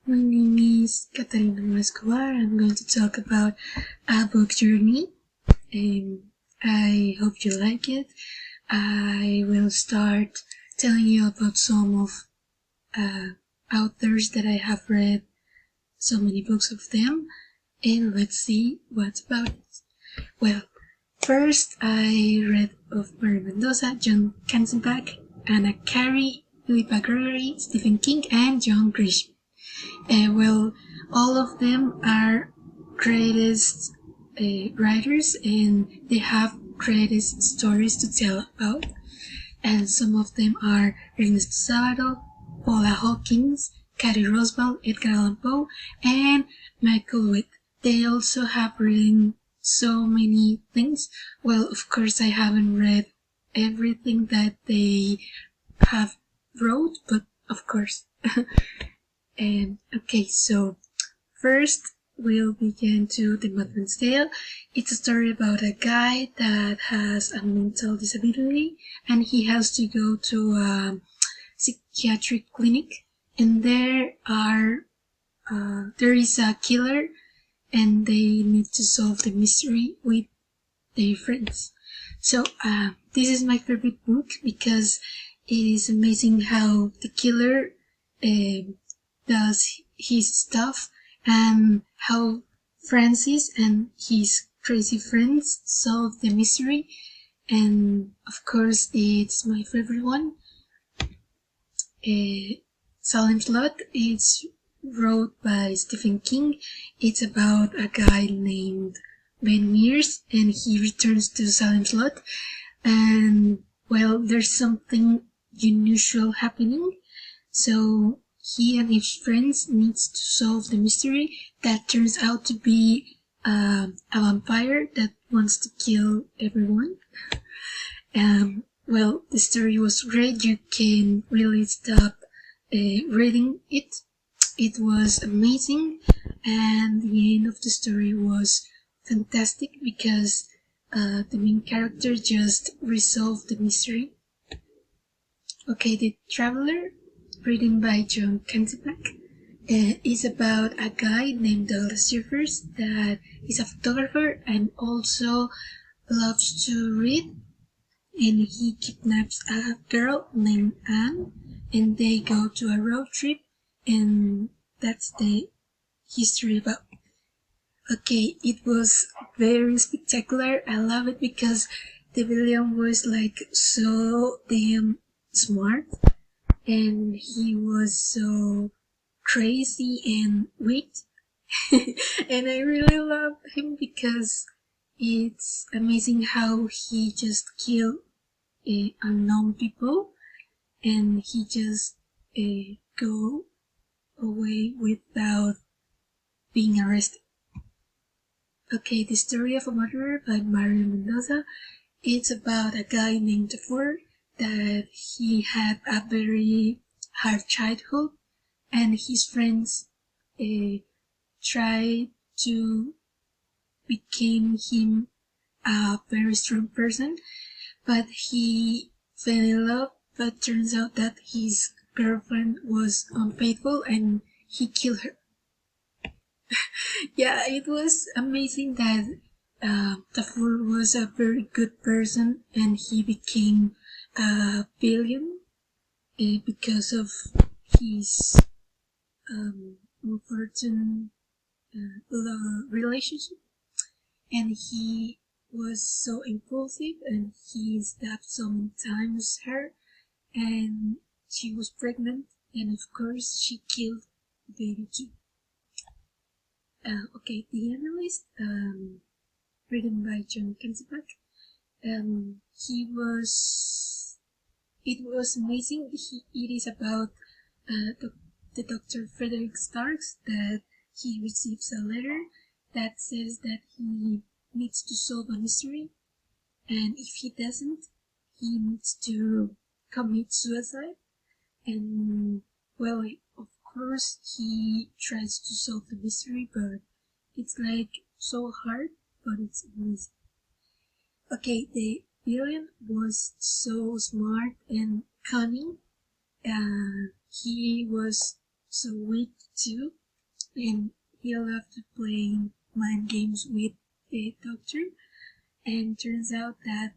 My name is Catalina Mora Escobar. I'm going to talk about a book journey. I hope you like it. I will start telling you about some of authors that I have read, so many books of them, and let's see what's about it. Well, first I read of Maria Mendoza, John Katzenbac, Anna Carey, Philippa Gregory, Stephen King, and John Grisham. Well, all of them are greatest writers, and they have greatest stories to tell about. And some of them are Ernesto Sábado, Paula Hawkins, Cathy Roswell, Edgar Allan Poe, and Michael Witt. They also have written so many things. Well, of course, I haven't read everything that they have wrote, but of course. Okay, so first we'll begin to The Madman's Tale. It's a story about a guy that has a mental disability and he has to go to a psychiatric clinic, and there is a killer and they need to solve the mystery with their friends. So this is my favorite book because it is amazing how the killer does his stuff and how Francis and his crazy friends solve the mystery. And of course, it's my favorite one. Salem's Lot. It's wrote by Stephen King. It's about a guy named Ben Mears, and he returns to Salem's Lot, and well, there's something unusual happening. So he and his friends needs to solve the mystery that turns out to be a vampire that wants to kill everyone. Well, the story was great. You can really stop reading it. It was amazing, and the end of the story was fantastic because the main character just resolved the mystery. Okay, The Traveler, written by John Katzenb, is about a guy named Douglas Jeffers that is a photographer and also loves to read, and he kidnaps a girl named Anne, and they go to a road trip, and that's the history about. Okay, it was very spectacular. I love it because the villain was like so damn smart, and he was so crazy and weak. And I really love him because it's amazing how he just killed unknown people, and he just go away without being arrested. Okay, The Story of a Murderer by Maria Mendoza. It's about a guy named Ford that he had a very hard childhood, and his friends tried to become him a very strong person, but he fell in love, but turns out that his girlfriend was unfaithful and he killed her. Yeah, it was amazing that Tafur was a very good person and he became a villain because of his unfortunate relationship, and he was so impulsive and he stabbed so many times her, and she was pregnant, and of course she killed the baby too. Okay, The Analyst, written by John Katzenb. It was amazing. It is about the Dr. Frederick Starks that he receives a letter that says that he needs to solve a mystery, and if he doesn't, he needs to commit suicide. And well, of course, he tries to solve the mystery, but it's like so hard, but it's amazing. Okay, the villain was so smart and cunning. He was so weak too, and he loved playing mind games with the doctor. And turns out that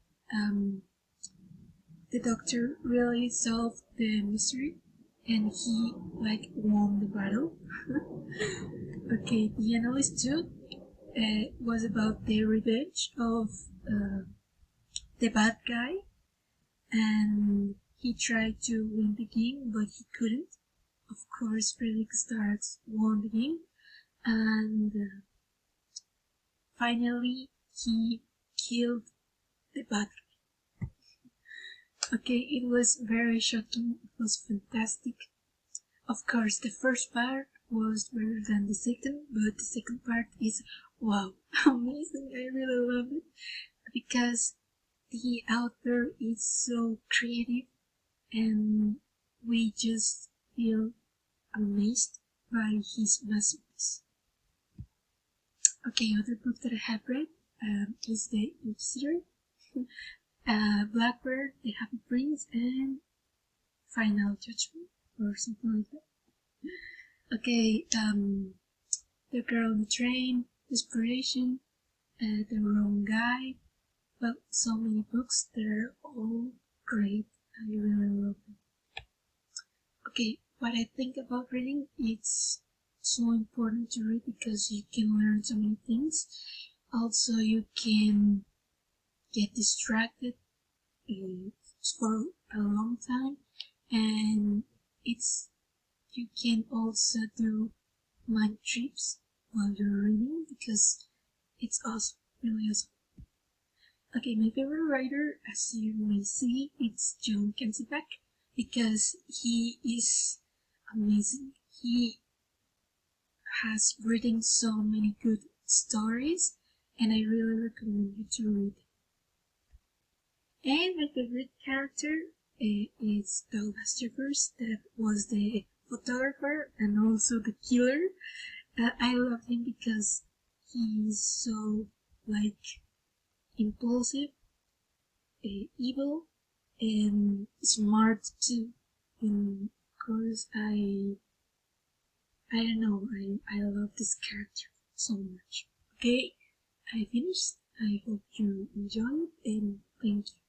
the doctor really solved the mystery, and he won the battle. Okay, the analyst too was about the revenge of the bad guy, and he tried to win the game, but he couldn't. Of course, Felix Starks won the game, and finally he killed the bad guy. Okay, it was very shocking. It was fantastic. Of course, the first part was better than the second, but the second part is wow, amazing. I really love it because the author is so creative and we just feel amazed by his masterpiece. Okay, other book that I have read is The Inquisitor, Blackbird, The Happy Prince, and Final Judgment, or something like that. Okay, The Girl on the Train, Desperation, The Wrong Guy. Well, so many books that are all great. I really love them. Okay, what I think about reading, it's so important to read because you can learn so many things. Also, you can get distracted for a long time, and you can also do mind trips while you're reading because it's awesome, really awesome. Okay, my favorite writer, as you may see, it's John Katzenbac because he is amazing. He has written so many good stories, and I really recommend you to read them. And my favorite character is Doug Masterverse, that was the photographer and also the killer. I love him because he's so impulsive, evil, and smart too. And of course, I don't know, I love this character so much. Okay, I finished. I hope you enjoyed, and thank you.